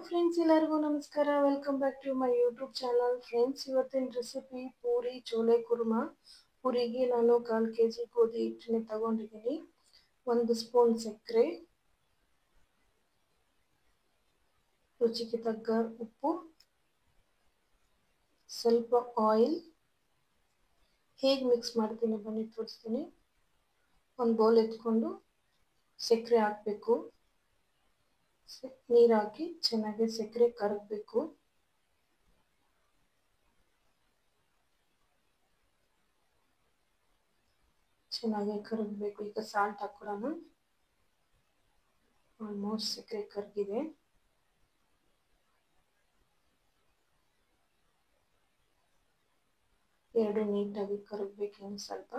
Friends, ಎಲ್ಲರಿಗೂ ನಮಸ್ಕಾರ. Welcome back to my YouTube channel. Friends, ಇವತ್ತಿನ ರೆಸಿಪಿ ಪೂರಿ ಚೋಲೆ ಕುರ್ಮಾ. ಪೂರಿಗೆ ನಾನು 1/4 kg ಗೋಧಿ ಹಿಟ್ಟನ್ನ ತಗೊಂಡಿದ್ದೀನಿ. 1 ಸ್ಪೂನ್ ಸಕ್ಕರೆ, ರುಚಿಗೆ ತಕ್ಕ ಉಪ್ಪು, ಸ್ವಲ್ಪ ಆಯಿಲ್. ಹೇಗೆ ಮಿಕ್ಸ್ ಮಾಡ್ತೀನಿ ಬನ್ನಿ ತೋರಿಸ್ತೀನಿ. ಒಂದು ಬೌಲ್ ಎತ್ಕೊಂಡು ಸಕ್ಕರೆ ಹಾಕಬೇಕು. ನೀರು ಹಾಕಿ ಚೆನ್ನಾಗಿ ಸಕ್ಕರೆ ಕರಗಬೇಕು. ಚೆನ್ನಾಗಿ ಕರಗಬೇಕು. ಈಗ ಸಾಲ್ಟ್ ಹಾಕೊಳ್ಳೋಣ. ಆಲ್ಮೋಸ್ಟ್ ಸಕ್ಕರೆ ಕರಗಿದೆ. ಎರಡು ನೀಟಾಗಿ ಕರಗಬೇಕು. ಸ್ವಲ್ಪ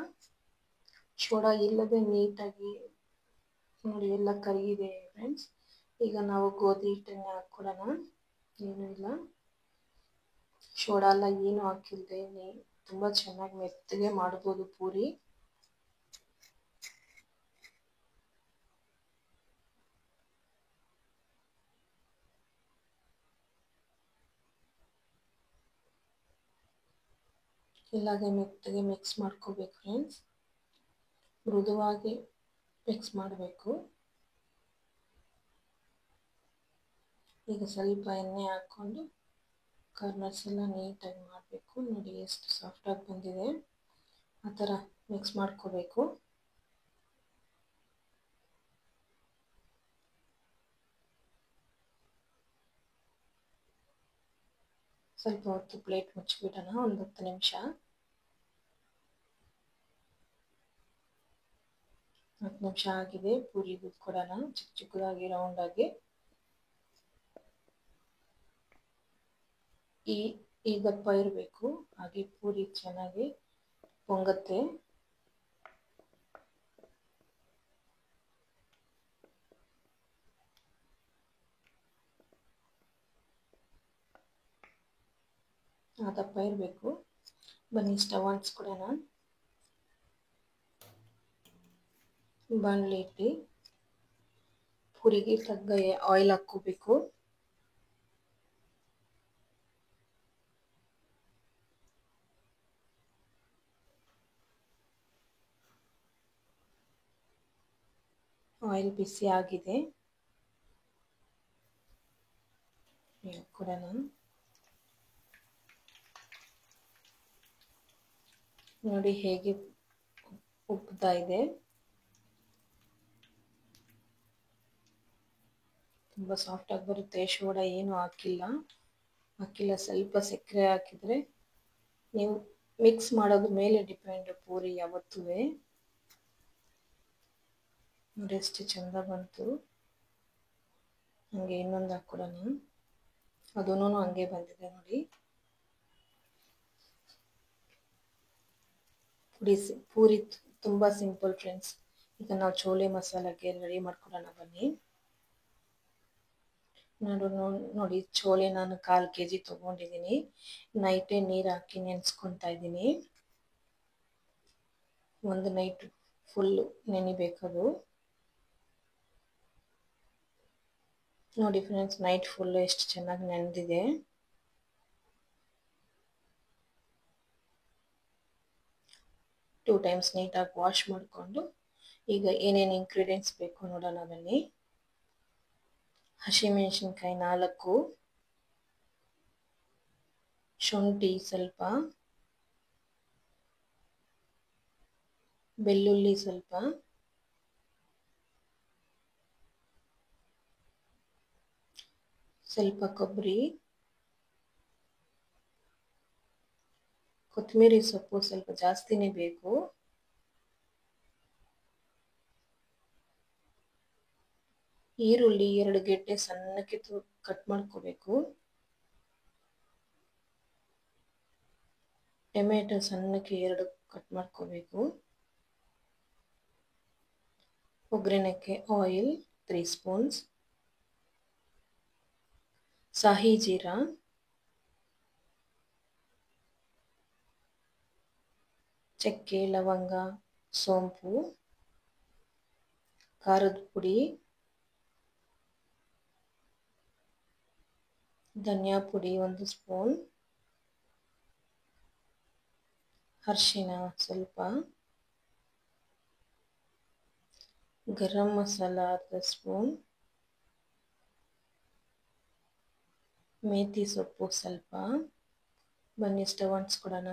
ಸೋಡಾ ಇಲ್ಲದೆ ನೀಟಾಗಿ ನೋಡಿ ಎಲ್ಲ ಕರಗಿದೆ ಫ್ರೆಂಡ್ಸ್. ಈಗ ನಾವು ಗೋಧಿ ಹಿಟ್ಟನ್ನ ಹಾಕೊಳ್ಳೋಣ. ಏನೂ ಇಲ್ಲ, ಸೋಡಾ ಎಲ್ಲ ಏನು ಹಾಕಿಲ್ಲದೆ ತುಂಬ ಚೆನ್ನಾಗಿ ಮೆತ್ತಗೆ ಮಾಡ್ಬೋದು ಪೂರಿ. ಇಲ್ಲಾಗೆ ಮೆತ್ತಗೆ ಮಿಕ್ಸ್ ಮಾಡ್ಕೋಬೇಕು ಫ್ರೆಂಡ್ಸ್. ಮೃದುವಾಗಿ ಮಿಕ್ಸ್ ಮಾಡಬೇಕು. ಈಗ ಸ್ವಲ್ಪ ಎಣ್ಣೆ ಹಾಕ್ಕೊಂಡು ಕಾರ್ನರ್ಸ್ ಎಲ್ಲ ನೀಟಾಗಿ ಮಾಡಬೇಕು. ನೋಡಿ ಎಷ್ಟು ಸಾಫ್ಟಾಗಿ ಬಂದಿದೆ. ಆ ಥರ ಮಿಕ್ಸ್ ಮಾಡ್ಕೋಬೇಕು. ಸ್ವಲ್ಪ ಹೊತ್ತು ಪ್ಲೇಟ್ ಮುಚ್ಚಿಬಿಡೋಣ, ಒಂದು 10 ನಿಮಿಷ. 10 ನಿಮಿಷ ಆಗಿದೆ. ಪೂರಿ ಕೊಡೋಣ ಚಿಕ್ಕ ಚಿಕ್ಕದಾಗಿ ರೌಂಡಾಗಿ. ಈ ದಪ್ಪ ಇರಬೇಕು, ಹಾಗೆ ಪೂರಿ ಚೆನ್ನಾಗಿ ಪೊಂಗತ್ತೆ. ಆ ದಪ್ಪ ಇರಬೇಕು. ಬನ್ನಿ ಸ್ಟವ್ ಹಚ್ಕೊಡೋಣ. ಬಾಣಲೆ ಇಟ್ಟು ಪೂರಿಗೆ ತಗ್ಗ ಆಯಿಲ್ ಹಾಕ್ಕೋಬೇಕು. ಆಯಿಲ್ ಬಿಸಿ ಆಗಿದೆ. ಕೊಡೋಣ. ನೋಡಿ ಹೇಗೆ ಉಬ್ತಾ ಇದೆ. ತುಂಬ ಸಾಫ್ಟಾಗಿ ಬರುತ್ತೆ. ಸೋಡಾ ಏನು ಹಾಕಿಲ್ಲ. ಸ್ವಲ್ಪ ಸಕ್ಕರೆ ಹಾಕಿದರೆ ನೀವು ಮಿಕ್ಸ್ ಮಾಡೋದ್ರ ಮೇಲೆ ಡಿಪೆಂಡ್. ಪೂರಿ ಯಾವತ್ತೂ ನೋಡಿ ಎಷ್ಟು ಚೆಂದ ಬಂತು. ಹಂಗೆ ಇನ್ನೊಂದು ಹಾಕ್ಕೊಡೋಣ. ಅದೂ ಹಂಗೆ ಬಂದಿದೆ ನೋಡಿ. ಪೂರಿ ತುಂಬ ಸಿಂಪಲ್ ಫ್ರೆಂಡ್ಸ್. ಈಗ ನಾವು ಚೋಲೆ ಮಸಾಲಾಗೆ ರೆಡಿ ಮಾಡ್ಕೊಡೋಣ ಬನ್ನಿ. ನೋಡಿ ಚೋಲೆ ನಾನು 1/4 kg ತೊಗೊಂಡಿದ್ದೀನಿ. ನೈಟೇ ನೀರು ಹಾಕಿ ನೆನೆಸ್ಕೊತಾ ಇದ್ದೀನಿ. ಒಂದು ನೈಟ್ ಫುಲ್ಲು ನೆನಿಬೇಕದು. ನೋಡಿ ಫ್ರೆಂಡ್ಸ್, ನೈಟ್ ಫುಲ್ಲು ಎಷ್ಟು ಚೆನ್ನಾಗಿ ನೆನೆದಿದೆ. ಟೂ ಟೈಮ್ಸ್ ನೀಟಾಗಿ ವಾಶ್ ಮಾಡಿಕೊಂಡು ಈಗ ಏನೇನು ಇಂಗ್ರೀಡಿಯೆಂಟ್ಸ್ ಬೇಕು ನೋಡೋಣ ಬನ್ನಿ. ಹಸಿಮೆಣಸಿನ್ಕಾಯಿ 4, ಶುಂಠಿ ಸ್ವಲ್ಪ, ಬೆಳ್ಳುಳ್ಳಿ ಸ್ವಲ್ಪ, ಸ್ವಲ್ಪ ಕೊಬ್ಬರಿ, ಕೊತ್ತಂಬರಿ ಸೊಪ್ಪು ಸ್ವಲ್ಪ ಜಾಸ್ತಿನೇ ಬೇಕು, ಈರುಳ್ಳಿ 2 ಗೆಡ್ಡೆ ಸಣ್ಣಕ್ಕೆ ಕಟ್ ಮಾಡ್ಕೋಬೇಕು, ಟೊಮೆಟೊ ಸಣ್ಣಕ್ಕೆ 2 ಕಟ್ ಮಾಡ್ಕೋಬೇಕು, ಒಗ್ಗರಣೆಗೆ ಆಯಿಲ್ 3 ಸ್ಪೂನ್ಸ್, ಸಾಹಿ ಜೀರಾ, ಚಕ್ಕೆ, ಲವಂಗ, ಸೋಂಪು, ಖಾರದ ಪುಡಿ, ಧನಿಯಾ ಪುಡಿ 1 ಸ್ಪೂನ್, ಅರಿಶಿನ ಸ್ವಲ್ಪ, ಗರಂ ಮಸಾಲ ಅರ್ಧ ಸ್ಪೂನ್, ಮೇಥಿ ಸೊಪ್ಪು ಸ್ವಲ್ಪ. ಬನ್ನಿ ಸ್ಟವ್ ಅಂಟಿಸ್ಕೊಡೋಣ.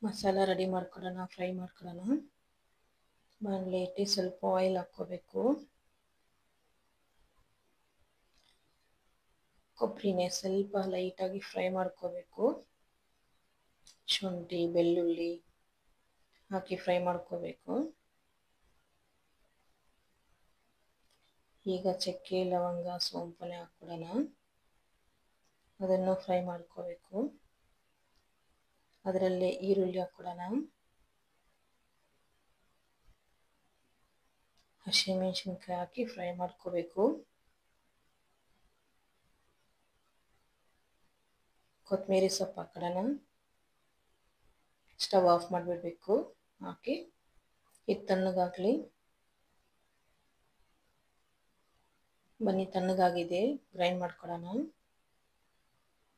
ಮಸಾಲ ರೆಡಿ ಮಾಡ್ಕೊಳ್ಳೋಣ, ಫ್ರೈ ಮಾಡ್ಕೊಳ್ಳೋಣ. ಬಾಣಲೆ ಇಟ್ಟು ಸ್ವಲ್ಪ ಆಯಿಲ್ ಹಾಕ್ಕೋಬೇಕು. ಕೊಬ್ಬರಿನೇ ಸ್ವಲ್ಪ ಲೈಟಾಗಿ ಫ್ರೈ ಮಾಡ್ಕೋಬೇಕು. ಶುಂಠಿ ಬೆಳ್ಳುಳ್ಳಿ ಹಾಕಿ ಫ್ರೈ ಮಾಡ್ಕೋಬೇಕು. ಈಗ ಚಕ್ಕೆ ಲವಂಗ ಸೋಂಪುನೆ ಹಾಕ್ಬಿಡೋಣ. ಅದನ್ನು ಫ್ರೈ ಮಾಡ್ಕೋಬೇಕು. ಅದರಲ್ಲೇ ಈರುಳ್ಳಿ ಹಾಕ್ಬಿಡೋಣ. ಹಸಿಮೆಣಸಿನ್ಕಾಯಿ ಹಾಕಿ ಫ್ರೈ ಮಾಡ್ಕೋಬೇಕು. ಕೊತ್ತಂಬರಿ ಸೊಪ್ಪು ಹಾಕೋಣ. Stove off ಮಾಡಿಬಿಡಬೇಕು. ಹಾಕಿ ಇದು ತಣ್ಣಗಾಗಲಿ. ಬನ್ನಿ ತಣ್ಣಗಾಗಿದೆ, ಗ್ರೈಂಡ್ ಮಾಡ್ಕೊಳ್ಳೋಣ.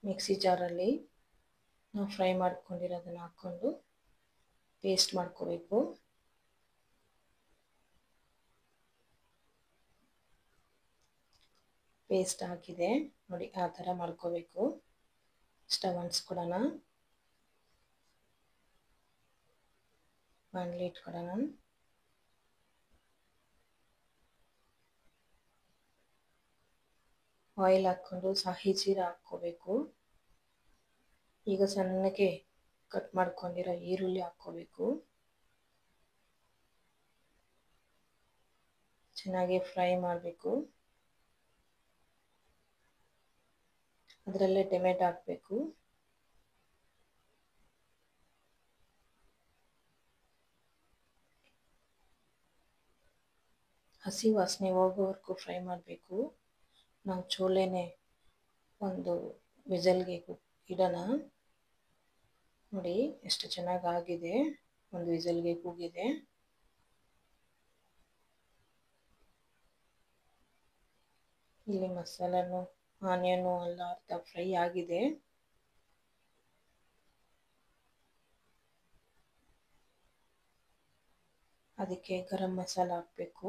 ಮಿಕ್ಸಿ ಜಾರಲ್ಲಿ ನಾವು ಫ್ರೈ ಮಾಡ್ಕೊಂಡಿರೋದನ್ನು ಹಾಕ್ಕೊಂಡು ಪೇಸ್ಟ್ ಮಾಡ್ಕೋಬೇಕು. ಪೇಸ್ಟ್ ಹಾಕಿದೆ ನೋಡಿ, ಆ ಥರ ಮಾಡ್ಕೋಬೇಕು. ಸ್ಟವ್ ಅಂಟಿಸ್ಕೊಡೋಣ. ಬಾಣಲೆ ಇಟ್ಕೊಡೋಣ. ಆಯಿಲ್ ಹಾಕ್ಕೊಂಡು ಸಾಹಿ ಜೀರ ಹಾಕ್ಕೋಬೇಕು. ಈಗ ಸಣ್ಣಗೆ ಕಟ್ ಮಾಡ್ಕೊಂಡಿರೋ ಈರುಳ್ಳಿ ಹಾಕ್ಕೋಬೇಕು. ಚೆನ್ನಾಗಿ ಫ್ರೈ ಮಾಡಬೇಕು. ಅದರಲ್ಲೇ ಟೊಮೆಟೊ ಹಾಕಬೇಕು. ಹಸಿ ವಾಸನೆ ಹೋಗೋವರೆಗೂ ಫ್ರೈ ಮಾಡಬೇಕು. ನಾವು ಚೋಲೆನೇ ಒಂದು ವಿಸಲ್ಗೆ ಇಡೋಣ. ನೋಡಿ ಎಷ್ಟು ಚೆನ್ನಾಗಾಗಿದೆ, ಒಂದು ವಿಸಲ್ಗೆ ಕೂಗಿದೆ. ಇಲ್ಲಿ ಮಸಾಲನು ಆನಿಯನು ಎಲ್ಲ ಅರ್ಧ ಫ್ರೈ ಆಗಿದೆ. ಅದಕ್ಕೆ ಗರಂ ಮಸಾಲ ಹಾಕಬೇಕು.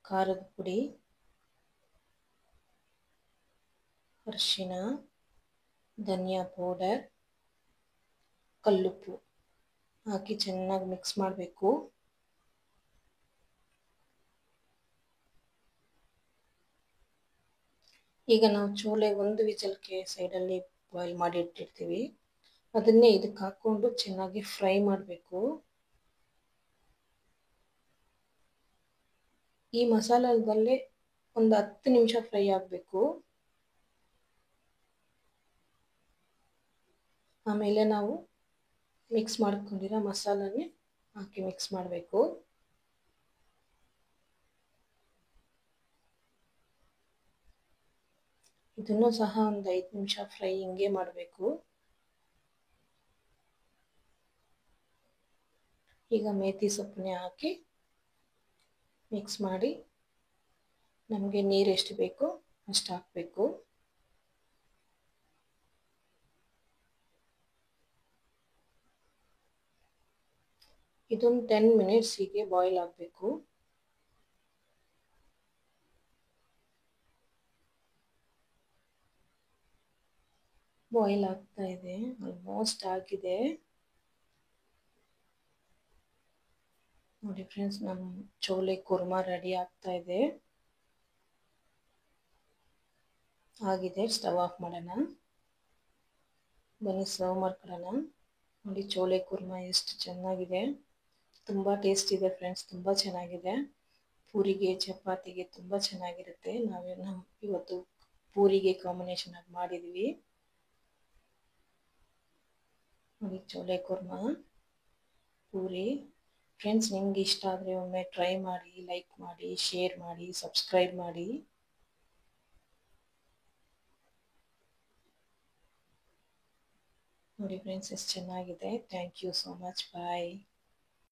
ಖಾರದ ಪುಡಿ, ಅರಿಶಿನ, ಧನಿಯಾ ಪೌಡರ್, ಕಲ್ಲುಪ್ಪು ಹಾಕಿ ಚೆನ್ನಾಗಿ ಮಿಕ್ಸ್ ಮಾಡಬೇಕು. ಈಗ ನಾವು ಚೋಲೆ ಒಂದು ವಿಸಲ್ಗೆ ಸೈಡಲ್ಲಿ ಬಾಯ್ಲ್ ಮಾಡಿ ಇಟ್ಟಿರ್ತೀವಿ, ಅದನ್ನೇ ಇದಕ್ಕೆ ಹಾಕ್ಕೊಂಡು ಚೆನ್ನಾಗಿ ಫ್ರೈ ಮಾಡಬೇಕು. ಈ ಮಸಾಲದಲ್ಲೇ ಒಂದು 10 ನಿಮಿಷ ಫ್ರೈ ಆಗಬೇಕು. ಆಮೇಲೆ ನಾವು ಮಿಕ್ಸ್ ಮಾಡ್ಕೊಂಡಿರೋ ಮಸಾಲನೇ ಹಾಕಿ ಮಿಕ್ಸ್ ಮಾಡಬೇಕು. ಇದನ್ನು ಸಹ ಒಂದು 5 ನಿಮಿಷ ಫ್ರೈ ಹಿಂಗೆ ಮಾಡಬೇಕು. ಈಗ ಮೇಥಿ ಸೊಪ್ಪನ್ನೇ ಹಾಕಿ ಮಿಕ್ಸ್ ಮಾಡಿ ನಮಗೆ ನೀರು ಎಷ್ಟು ಬೇಕೋ ಅಷ್ಟು ಹಾಕಬೇಕು. ಇದೊಂದು 10 ಮಿನಿಟ್ಸ್ ಹೀಗೆ ಬಾಯ್ಲ್ ಆಗಬೇಕು. ಬಾಯ್ಲ್ ಆಗ್ತಾ ಇದೆ, ಆಲ್ಮೋಸ್ಟ್ ಆಗಿದೆ ನೋಡಿ ಫ್ರೆಂಡ್ಸ್. ನಮ್ಮ ಚೋಲೆ ಕುರ್ಮಾ ರೆಡಿ ಆಗ್ತಾ ಇದೆ. ಆಗಿದೆ, ಸ್ಟವ್ ಆಫ್ ಮಾಡೋಣ. ಬನ್ನಿ ಸರ್ವ್ ಮಾಡ್ಕೊಳ್ಳೋಣ. ನೋಡಿ ಚೋಲೆ ಕುರ್ಮಾ ಎಷ್ಟು ಚೆನ್ನಾಗಿದೆ, ತುಂಬ ಟೇಸ್ಟ್ ಇದೆ ಫ್ರೆಂಡ್ಸ್, ತುಂಬ ಚೆನ್ನಾಗಿದೆ. ಪೂರಿಗೆ ಚಪಾತಿಗೆ ತುಂಬ ಚೆನ್ನಾಗಿರುತ್ತೆ. ನಾವು ಇವತ್ತು ಪೂರಿಗೆ ಕಾಂಬಿನೇಷನ್ ಆಗಿ ಮಾಡಿದ್ವಿ ನೋಡಿ ಚೋಲೆ ಕುರ್ಮಾ ಪೂರಿ. ಫ್ರೆಂಡ್ಸ್ ನಿಮ್ಗೆ ಇಷ್ಟ ಆದರೆ ಒಮ್ಮೆ ಟ್ರೈ ಮಾಡಿ, ಲೈಕ್ ಮಾಡಿ, ಶೇರ್ ಮಾಡಿ, ಸಬ್ಸ್ಕ್ರೈಬ್ ಮಾಡಿ. ನೋಡಿ ಫ್ರೆಂಡ್ಸ್ ಎಷ್ಟು ಚೆನ್ನಾಗಿದೆ. Thank you so much. Bye.